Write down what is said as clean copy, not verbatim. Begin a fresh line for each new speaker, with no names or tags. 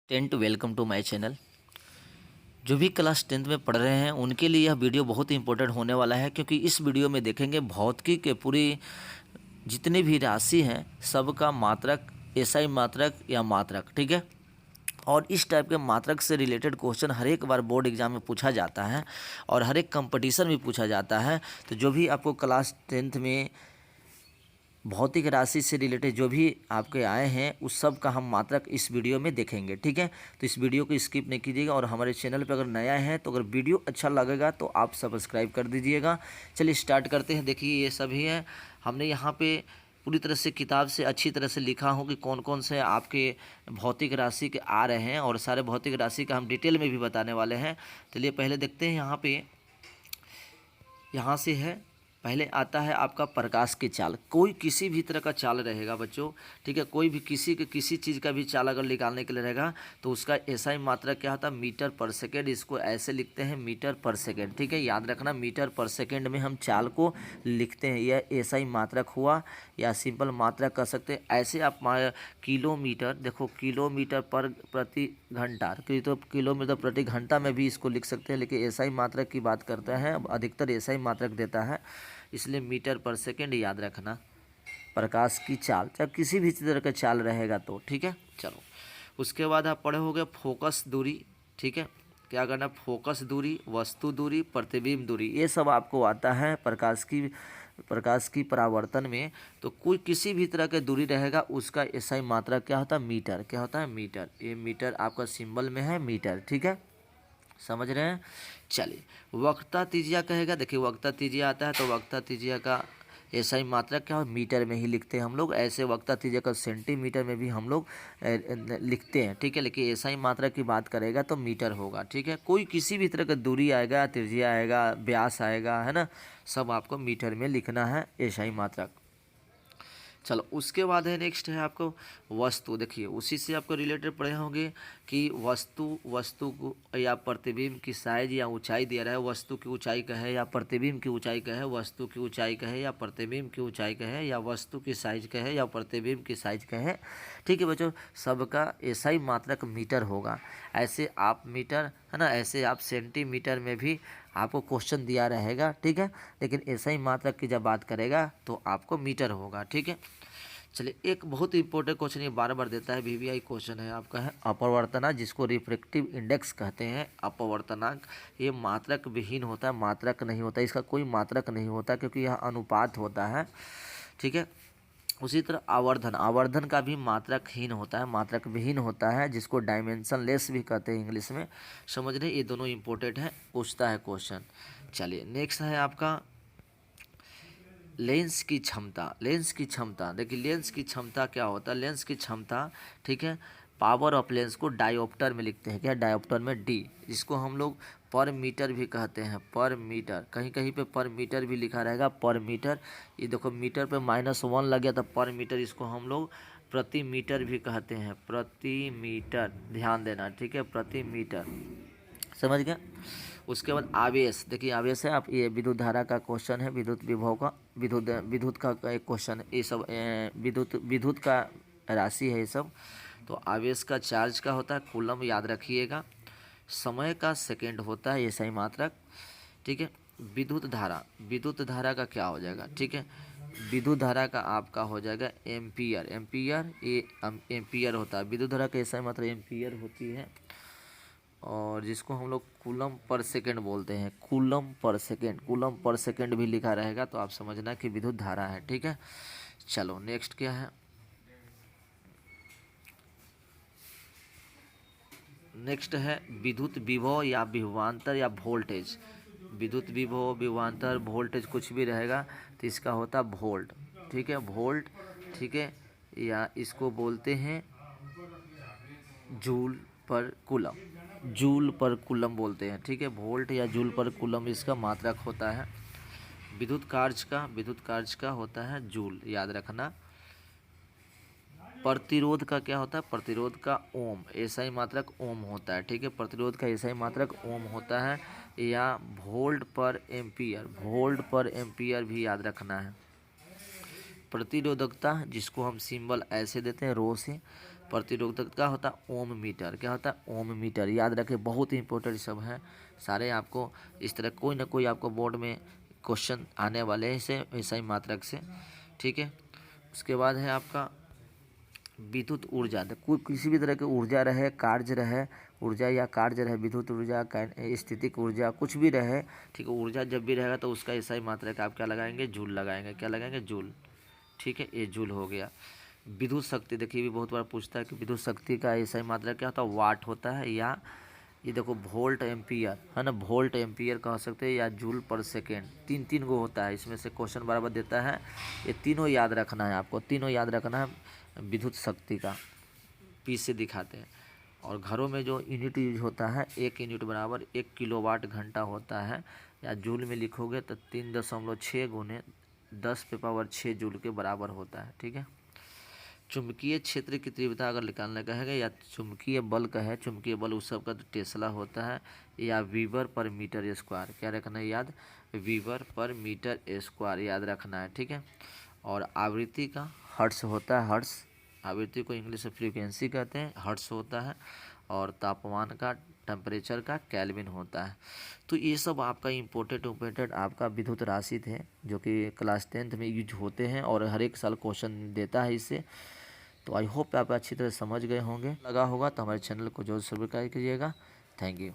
Tenth welcome to my channel. जो भी class 10th में पढ़ रहे हैं उनके लिए यह वीडियो बहुत ही इंपॉर्टेंट होने वाला है, क्योंकि इस वीडियो में देखेंगे भौतिकी के पूरी जितनी भी राशि हैं सबका मात्रक, एसआई मात्रक या मात्रक, ठीक है। और इस टाइप के मात्रक से रिलेटेड क्वेश्चन हर एक बार बोर्ड एग्जाम में पूछा जाता है और हर एक कंपटीशन में पूछा जाता है। तो जो भी आपको क्लास 10th में भौतिक राशि से रिलेटेड जो भी आपके आए हैं उस सब का हम मात्रक इस वीडियो में देखेंगे, ठीक है। तो इस वीडियो को स्किप नहीं कीजिएगा और हमारे चैनल पर अगर नया है तो अगर वीडियो अच्छा लगेगा तो आप सब्सक्राइब कर दीजिएगा। चलिए स्टार्ट करते हैं। देखिए ये सभी है, हमने यहाँ पे पूरी तरह से किताब से अच्छी तरह से लिखा हो कि कौन कौन से आपके भौतिक राशि के आ रहे हैं और सारे भौतिक राशि का हम डिटेल में भी बताने वाले हैं। चलिए पहले देखते हैं। यहाँ से है, पहले आता है आपका प्रकाश की चाल। कोई किसी भी तरह का चाल रहेगा बच्चों, ठीक है। कोई भी किसी चीज़ का भी चाल अगर निकालने के लिए रहेगा तो उसका एसआई मात्रा क्या होता है, मीटर पर सेकेंड। इसको ऐसे लिखते हैं मीटर पर सेकेंड, ठीक है। याद रखना मीटर पर सेकेंड में हम चाल को लिखते हैं। यह एसआई मात्रक हुआ या सिंपल मात्रक कर सकते हैं। ऐसे आप किलोमीटर, देखो किलोमीटर पर प्रति घंटा, तो किलोमीटर प्रति घंटा में भी इसको लिख सकते हैं, लेकिन एसआई मात्रक की बात करते हैं। अब अधिकतर एसआई मात्रक देता है, इसलिए मीटर पर सेकेंड याद रखना। प्रकाश की चाल चाहे किसी भी तरह का चाल रहेगा तो, ठीक है। चलो उसके बाद आप पढ़े होंगे फोकस दूरी, ठीक है। क्या करना, फोकस दूरी, वस्तु दूरी, प्रतिबिंब दूरी, ये सब आपको आता है प्रकाश की परावर्तन में। तो कोई किसी भी तरह का दूरी रहेगा उसका एसआई मात्रा क्या होता है, मीटर। क्या होता है, मीटर। ये मीटर आपका सिंबल में है, मीटर, ठीक है। समझ रहे हैं। चलिए वक्रता त्रिज्या कहेगा। देखिए वक्रता त्रिज्या आता है तो वक्रता त्रिज्या का एसआई मात्रक क्या हो, मीटर में ही लिखते हैं हम लोग। ऐसे वक्रता त्रिज्या का सेंटीमीटर में भी हम लोग लिखते हैं, ठीक है। लेकिन एसआई मात्रक की बात करेगा तो मीटर होगा, ठीक है। कोई किसी भी तरह का दूरी आएगा, त्रिज्या आएगा, व्यास आएगा, है ना, सब आपको मीटर में लिखना है एसआई मात्रक। चलो उसके बाद है, नेक्स्ट है आपको वस्तु। देखिए उसी से आपको रिलेटेड पढ़े होंगे कि वस्तु को या प्रतिबिंब की साइज या ऊंचाई दिया रहा है। वस्तु की ऊंचाई का है या प्रतिबिंब की ऊंचाई का है, वस्तु की ऊंचाई का है या प्रतिबिंब की ऊंचाई का है, या वस्तु की साइज का है या प्रतिबिंब की साइज का है, ठीक है बच्चों। सबका एसआई मात्रक मीटर होगा। ऐसे आप मीटर, है ना, ऐसे आप सेंटीमीटर में भी आपको क्वेश्चन दिया रहेगा, ठीक है। लेकिन एसआई मात्रक की जब बात करेगा तो आपको मीटर होगा, ठीक है। चलिए एक बहुत ही इंपॉर्टेंट क्वेश्चन ये बार बार देता है, वीवीआई क्वेश्चन है आपका, है अपवर्तनांक, जिसको रिफ्रैक्टिव इंडेक्स कहते हैं। अपवर्तनांक ये मात्रक विहीन होता है, मात्रक नहीं होता, इसका कोई मात्रक नहीं होता क्योंकि यह अनुपात होता है, ठीक है। उसी तरह आवर्धन का भी मात्रकहीन होता है, मात्रक विहीन होता है, जिसको डायमेंशन लेस भी कहते हैं इंग्लिश में। समझ रहे, ये दोनों इंपॉर्टेंट है, पूछता है क्वेश्चन। चलिए नेक्स्ट है आपका लेंस की क्षमता। देखिए लेंस की क्षमता क्या होता है, लेंस की क्षमता, ठीक है। पावर ऑफ लेंस को डायोप्टर में लिखते हैं, क्या, डायोप्टर में डी, जिसको हम लोग पर मीटर भी कहते हैं, पर मीटर। कहीं कहीं पे पर मीटर भी लिखा रहेगा, पर मीटर। ये देखो मीटर पे -1 लग गया तो पर मीटर, इसको हम लोग प्रति मीटर भी कहते हैं, प्रति मीटर, ध्यान देना, ठीक है, प्रति मीटर। समझ गया। उसके बाद आवेश। देखिए आवेश है, आप ये विद्युत धारा का क्वेश्चन है, विद्युत विभव का, विद्युत का एक क्वेश्चन है, ये सब विद्युत का राशि है ये सब। तो आवेश का चार्ज का होता है कूलम, याद रखिएगा। समय का सेकंड होता है ये सही मात्रक, ठीक है। विद्युत धारा का क्या हो जाएगा, ठीक है। विद्युत धारा का आपका हो जाएगा एम्पियर, ये एम्पियर होता है। विद्युत धारा का ऐसा मात्रा एम्पियर होती है, और जिसको हम लोग कूलम पर सेकेंड बोलते हैं, कूलम पर सेकेंड भी लिखा रहेगा तो आप समझना कि विद्युत धारा है, ठीक है। चलो नेक्स्ट क्या है, नेक्स्ट है विद्युत विभव या विभवांतर या वोल्टेज। विद्युत विभव, विभवांतर, वोल्टेज कुछ भी रहेगा तो इसका होता वोल्ट, ठीक है, वोल्ट, ठीक है। या इसको बोलते हैं जूल पर कूलम बोलते हैं, ठीक है। वोल्ट या जूल पर कूलम इसका मात्रक होता है। विद्युत कार्य का होता है जूल, याद रखना। प्रतिरोध का क्या होता है, प्रतिरोध का ओम, एसआई मात्रक ओम होता है, ठीक है। प्रतिरोध का एसआई मात्रक ओम होता है, या वोल्ट पर एम्पियर भी याद रखना है। प्रतिरोधकता, जिसको हम सिंबल ऐसे देते हैं रो से, प्रतिरोधक क्या होता है, ओम मीटर। क्या होता है, ओम मीटर। याद रखें, बहुत ही इंपॉर्टेंट सब है सारे। आपको इस तरह कोई ना कोई आपको बोर्ड में क्वेश्चन आने वाले हैं इसे ऐसा ही मात्रक से, ठीक है। उसके बाद है आपका विद्युत ऊर्जा। कोई किसी भी तरह की ऊर्जा रहे, कार्य रहे, ऊर्जा या कार्य रहे, विद्युत ऊर्जा, स्थितिक ऊर्जा, कुछ भी रहे, ठीक है। ऊर्जा जब भी रहेगा तो उसका ऐसा ही मात्रक आप क्या लगाएंगे, जूल लगाएंगे। क्या लगाएंगे, जूल, ठीक है। ये जूल हो गया। विद्युत शक्ति, देखिए भी बहुत बार पूछता है कि विद्युत शक्ति का ऐसा ही मात्रा क्या होता है, वाट होता है, या ये देखो वोल्ट एम्पियर है ना, वोल्ट एम्पियर कह सकते हैं, या जूल पर सेकेंड। तीन तीन गो होता है इसमें से, क्वेश्चन बराबर देता है। ये तीनों याद रखना है आपको, तीनों याद रखना है विद्युत शक्ति का, पी से दिखाते हैं। और घरों में जो यूनिट यूज होता है, 1 यूनिट बराबर 1 किलोवाट घंटा होता है, या जूल में लिखोगे तो 3.6 गुने 10⁻6 जूल के बराबर होता है, ठीक है। चुंबकीय क्षेत्र की तीव्रता अगर निकालने का है, या चुंबकीय बल का है, चुंबकीय बल उस सब का तो टेस्ला होता है, या वीवर पर मीटर स्क्वायर। क्या रखना है याद, वीवर पर मीटर स्क्वायर याद रखना है, ठीक है। और आवृत्ति का हर्ट्ज होता है, हर्ट्ज। आवृत्ति को इंग्लिश में फ्रीक्वेंसी कहते हैं, हर्ट्ज होता है। और तापमान का, टेम्परेचर का केल्विन होता है। तो ये सब आपका इम्पोर्टेंट आपका विद्युत राशि थे, जो कि क्लास 10th में यूज होते हैं और हर एक साल क्वेश्चन देता है इससे। तो आई होप आप अच्छी तरह समझ गए होंगे। लगा होगा तो हमारे चैनल को जरूर सब्सक्राइब कीजिएगा। Thank you.